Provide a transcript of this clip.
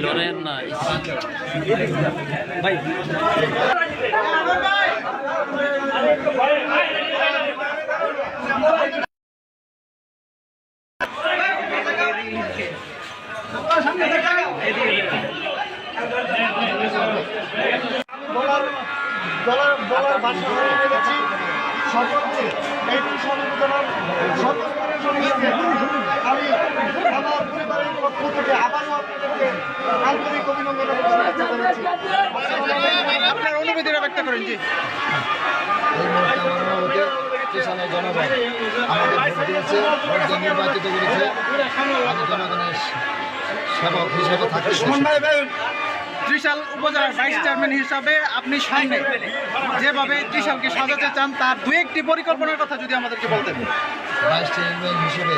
লড়াইয়ের না ভাই বলার ভাষা হয়ে গেছি সকলকে এইটি সমবেদনার সকলের সঙ্গে আমি আমার পরিবারের পক্ষ থেকে আবারও আপনাদেরকে আন্তরিক অভিনন্দন এবং শুভেচ্ছা জানাচ্ছি। আপনার অনুভূতিটা ব্যক্ত করেন। জি, এই মুহূর্তে আমার অনুভূতি কিষানের জনগণ আমাদের ভোট দিয়েছে, ভোট দিয়ে নির্বাচিত করেছে। আমি জনগণের সেবক হিসেবে থাকতে ত্রিশাল উপজেলার ভাইস চেয়ারম্যান হিসাবে আপনি সামনে যেভাবে ত্রিশালকে সাজাতে চান তার দু একটি পরিকল্পনার কথা যদি আমাদেরকে বলতেন। ভাইস চেয়ারম্যান হিসেবে